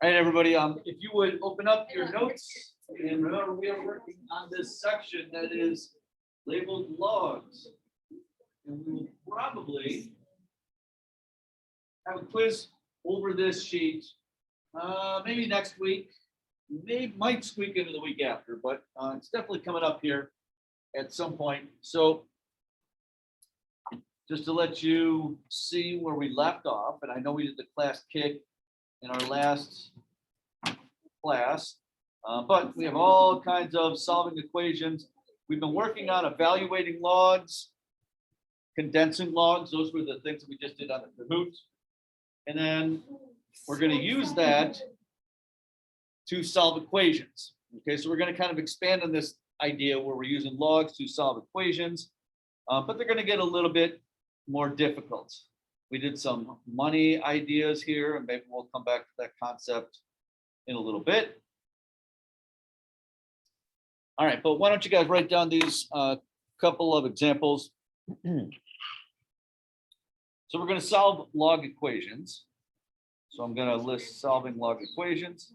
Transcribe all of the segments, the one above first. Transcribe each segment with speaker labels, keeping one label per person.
Speaker 1: All right, everybody, if you would open up your notes, and remember, we are working on this section that is labeled logs. And we will probably have a quiz over this sheet, maybe next week, might squeak into the week after, but it's definitely coming up here at some point. So just to let you see where we left off, and I know we did the class kick in our last class, but we have all kinds of solving equations. We've been working on evaluating logs, condensing logs. Those were the things that we just did on the Kahoot. And then we're going to use that to solve equations. Okay, so we're going to kind of expand on this idea where we're using logs to solve equations, but they're going to get a little bit more difficult. We did some money ideas here, and maybe we'll come back to that concept in a little bit. All right, but why don't you guys write down these couple of examples. So we're going to solve log equations. So I'm going to list solving log equations.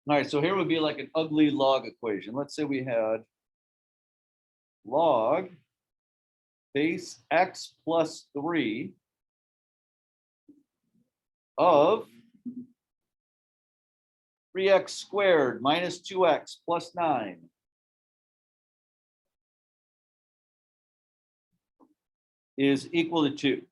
Speaker 1: All right, so here would be like an ugly log equation. Let's say we had log base x plus 3 of 3x squared minus 2x plus 9 is equal to 2.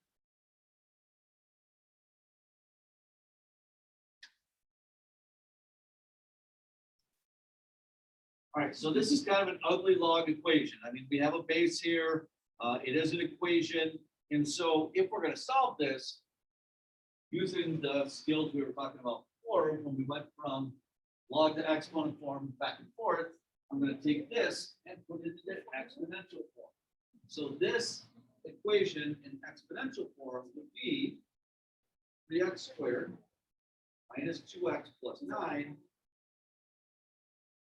Speaker 1: All right, so this is kind of an ugly log equation. I mean, we have a base here. It is an equation. And so if we're going to solve this using the skills we were talking about before, when we went from log to exponent form back and forth, I'm going to take this and put it into the exponential form. So this equation in exponential form would be 3x squared minus 2x plus 9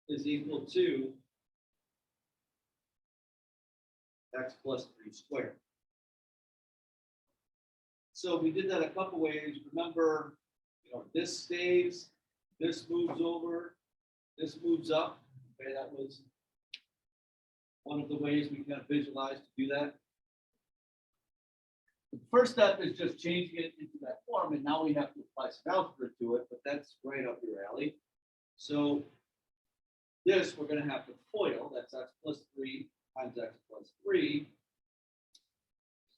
Speaker 1: is equal to x plus 3 squared. So we did that a couple ways. Remember, this stays, this moves over, this moves up. Okay, that was one of the ways we kind of visualized to do that. The first step is just changing it into that form, and now we have to apply some algebra to it, but that's right up your alley. So this we're going to have to FOIL. That's x plus 3 times x plus 3.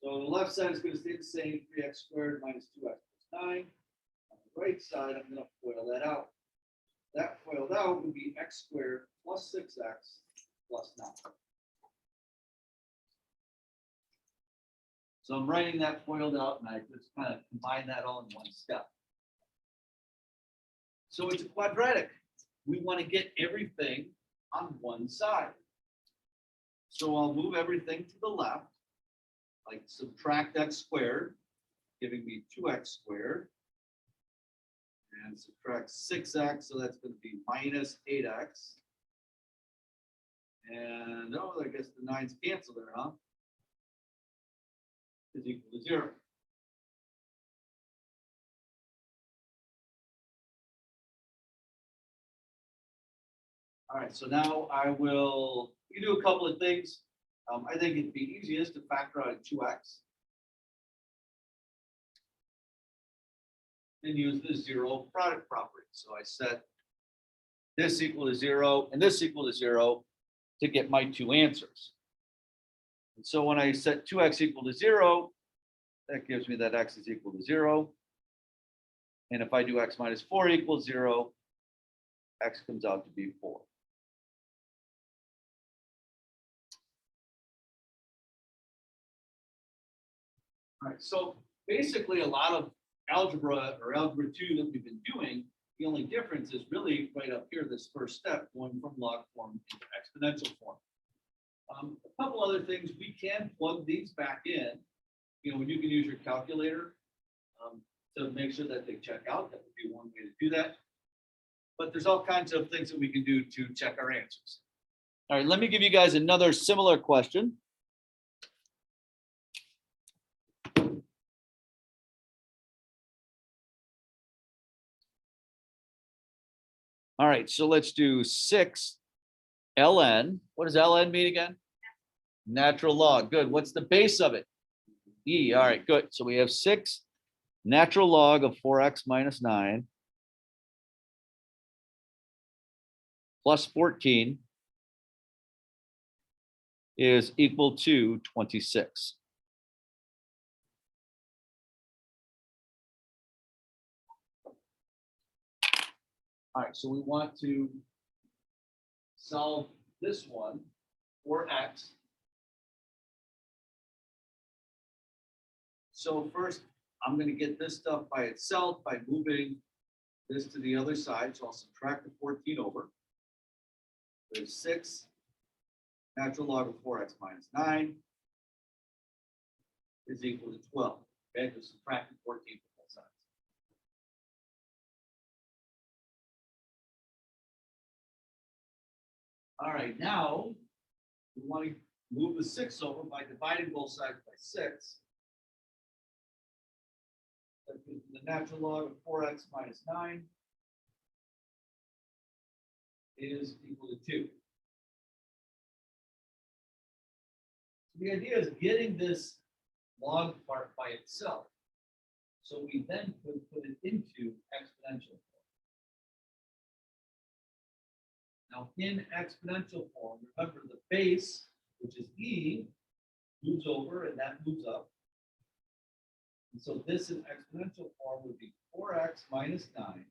Speaker 1: So the left side is going to stay the same, 3x squared minus 2x plus 9. On the right side, I'm going to FOIL that out. That FOILed out would be x squared plus 6x plus 9. So I'm writing that FOILed out, and I just kind of combine that all in one step. So it's a quadratic. We want to get everything on one side. So I'll move everything to the left, like subtract x squared, giving me 2x squared, and subtract 6x, so that's going to be minus 8x. And oh, I guess the 9's cancel there, huh? Is equal to 0. All right, so now you do a couple of things. I think it'd be easiest to factor out 2x and use the zero product property. So I set this equal to 0 and this equal to 0 to get my two answers. And so when I set 2x equal to 0, that gives me that x is equal to 0. And if I do x minus 4 equals 0, x comes out to be 4. All right, so basically a lot of algebra or algebra 2 that we've been doing, the only difference is really right up here, this first step, going from log form to exponential form. A couple other things, we can plug these back in. You can use your calculator to make sure that they check out. That would be one way to do that. but there's all kinds of things that we can do to check our answers. All right, let me give you guys another similar question. All right, so let's do 6 ln. What does ln mean again? Natural log. Good. What's the base of it? E. All right, good. So we have 6 natural log of 4x minus 9 plus 14 is equal to 26. All right, so we want to solve this one for x. So first, I'm going to get this stuff by itself by moving this to the other side. So I'll subtract the 14 over. There's 6 natural log of 4x minus 9 is equal to 12. Okay, just subtract the 14 from both sides. All right, now we want to move the 6 over by dividing both sides by 6. That gives me the natural log of 4x minus 9 is equal to 2. So the idea is getting this log part by itself. So we then could put it into exponential form. Now in exponential form, remember the base, which is e, moves over and that moves up. And so this in exponential form would be 4x minus 9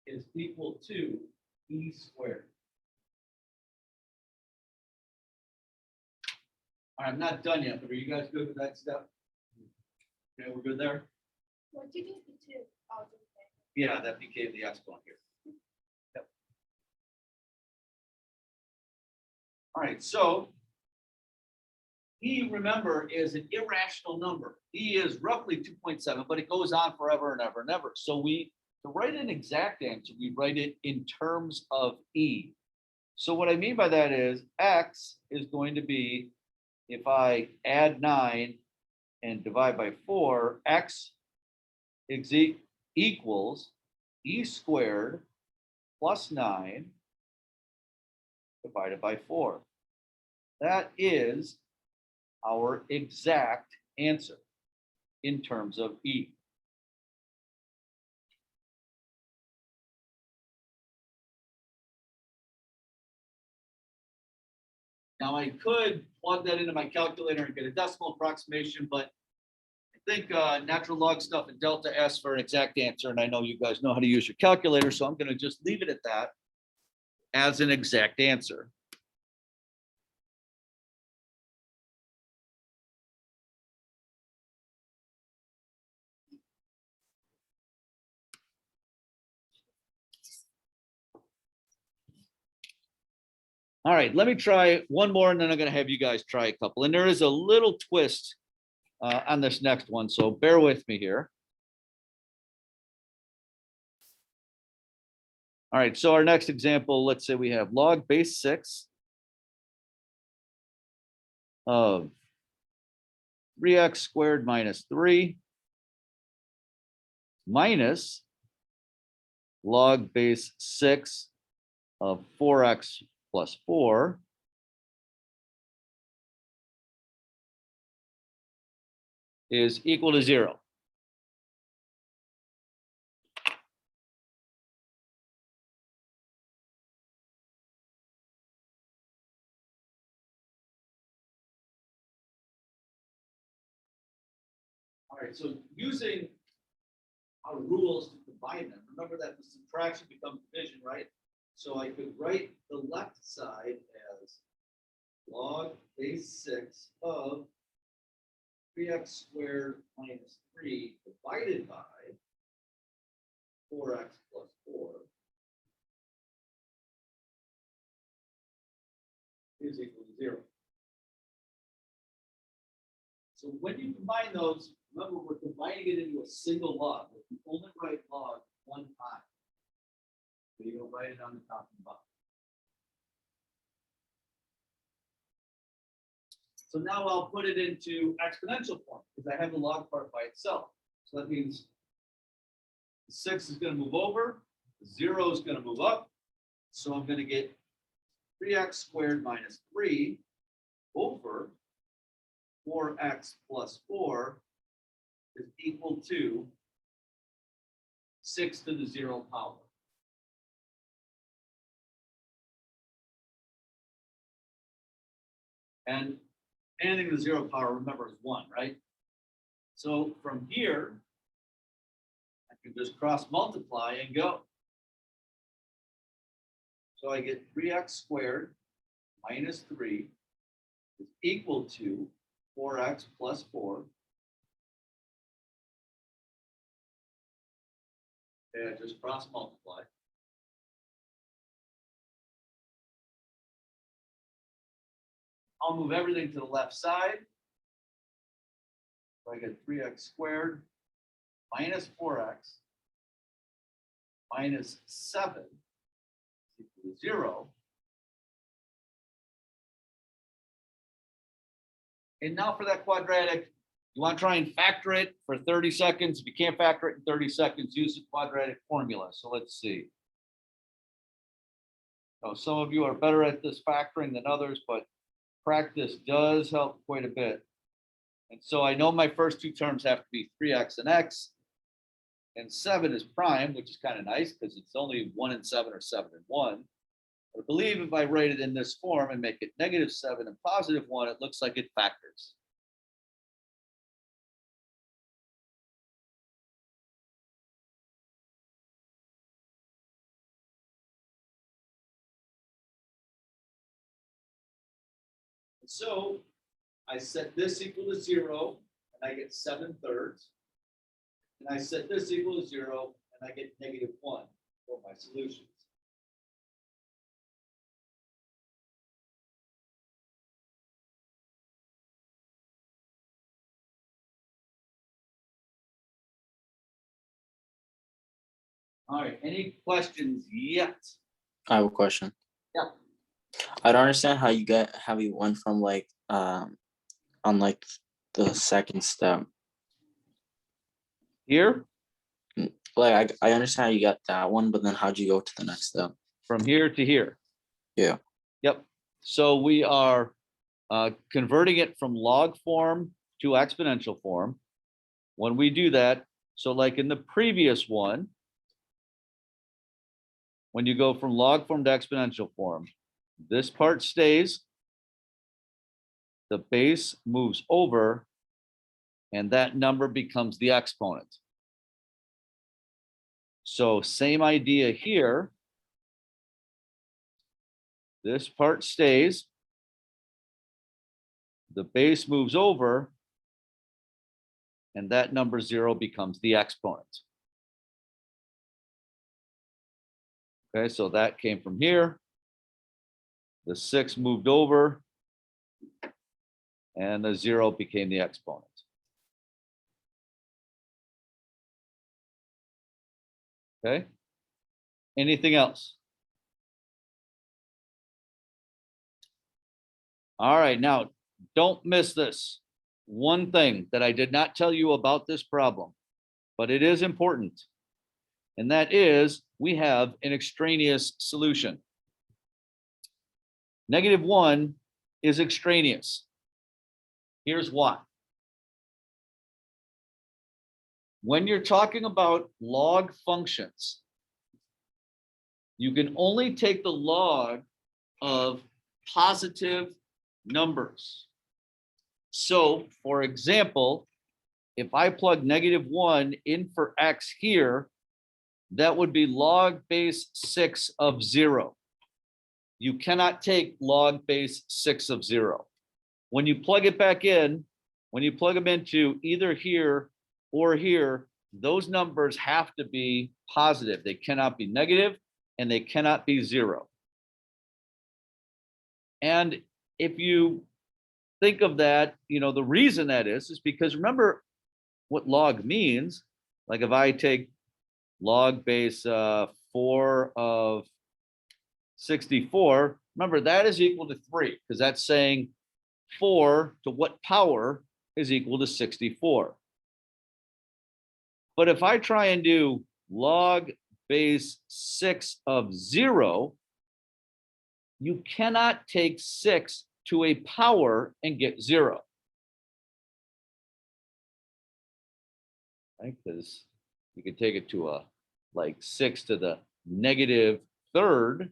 Speaker 1: is equal to e squared. All right, I'm not done yet, but are you guys good with that step? Okay, we're good there?
Speaker 2: What did you do the 2? Oh,
Speaker 1: Yeah, that became the exponent here. Yep. All right, so E, remember, is an irrational number. E is roughly 2.7, but it goes on forever and ever and ever. So to write an exact answer, we write it in terms of E. So what I mean by that is x is going to be, if I add 9 and divide by 4, x equals e squared plus 9 divided by 4. That is our exact answer in terms of E. Now I could plug that into my calculator and get a decimal approximation, but I think natural log stuff and delta S for an exact answer, and I know you guys know how to use your calculator, so I'm going to just leave it at that as an exact answer. All right, let me try one more, and then I'm going to have you guys try a couple. And there is a little twist on this next one, so bear with me here. All right, so our next example, let's say we have log base 6 of 3x squared minus 3 minus log base 6 of 4x plus 4 is equal to 0. All right, so using our rules to combine them, remember that the subtraction becomes division, right? So I could write the left side as log base 6 of 3x squared minus 3 divided by 4x plus 4 is equal to 0. So when you combine those, remember we're combining it into a single log. If you only write log down the top and bottom. So now I'll put it into exponential form because I have the log part by itself. So that means 6 is going to move over, 0 is going to move up. So I'm going to get 3x squared minus 3 over 4x plus 4 is equal to 6 to the 0 power. And anything to the 0 power, remember, is 1, right? So from here, I can just cross multiply and go. So I get 3x squared minus 3 is equal to 4x plus 4. And just cross multiply. I'll move everything to the left side. So I get 3x squared minus 4x minus 7 is equal to 0. And now for that quadratic, you want to try and factor it for 30 seconds. If you can't factor it in 30 seconds, use the quadratic formula. So let's see. So some of you are better at this factoring than others, but practice does help quite a bit. And so I know my first two terms have to be 3x and x, and 7 is prime, which is kind of nice because it's only 1 and 7 or 7 and 1. But I believe if I write it in this form and make it -7 and +1, it looks like it factors. So I set this equal to 0, and I get 7/3. And I set this equal to 0, and I get -1 for my solutions. All right, any questions yet?
Speaker 3: I have a question.
Speaker 1: Yeah.
Speaker 3: I don't understand how you went from like on like the second step.
Speaker 1: Here,
Speaker 3: Like I understand how you got that one, but then how'd you go to the next step?
Speaker 1: from here to here.
Speaker 3: Yeah.
Speaker 1: Yep. So we are converting it from log form to exponential form. When we do that, so like in the previous one, when you go from log form to exponential form, this part stays, the base moves over, and that number becomes the exponent. So same idea here. This part stays, the base moves over, and that number 0 becomes the exponent. Okay, so that came from here. The 6 moved over, and the 0 became the exponent. Okay, anything else? All right, now don't miss this. One thing that I did not tell you about this problem, but it is important, and that is we have an extraneous solution. -1 is extraneous. Here's why. When you're talking about log functions, you can only take the log of positive numbers. So, for example, if I plug -1 in for x here, that would be log base 6 of 0. You cannot take log base 6 of 0. When you plug it back in, when you plug them into either here or here, those numbers have to be positive. They cannot be negative, and they cannot be 0. And if you think of that, the reason that is because remember what log means. Like if I take log base 4 of 64. Remember, that is equal to 3 because that's saying 4 to what power is equal to 64. But if I try and do log base 6 of 0, you cannot take 6 to a power and get 0. Right? Because you could take it to a like 6 to the negative third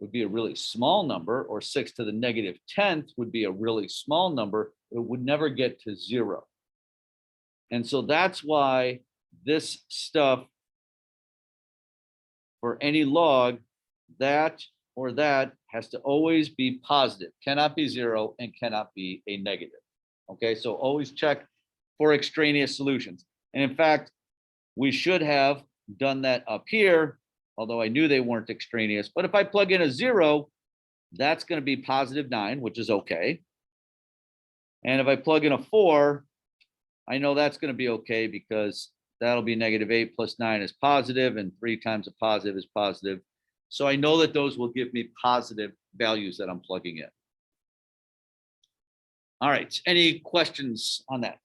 Speaker 1: would be a really small number, or 6 to the negative 10th would be a really small number. It would never get to 0. And so that's why this stuff for any log, that or that has to always be positive, cannot be 0 and cannot be a negative. Okay, so always check for extraneous solutions. And in fact, we should have done that up here, although I knew they weren't extraneous. But if I plug in a 0, that's going to be positive 9, which is okay. And if I plug in a 4, I know that's going to be okay because that'll be negative 8 plus 9 is positive, and 3 times a positive is positive. So I know that those will give me positive values that I'm plugging in. All right, any questions on that?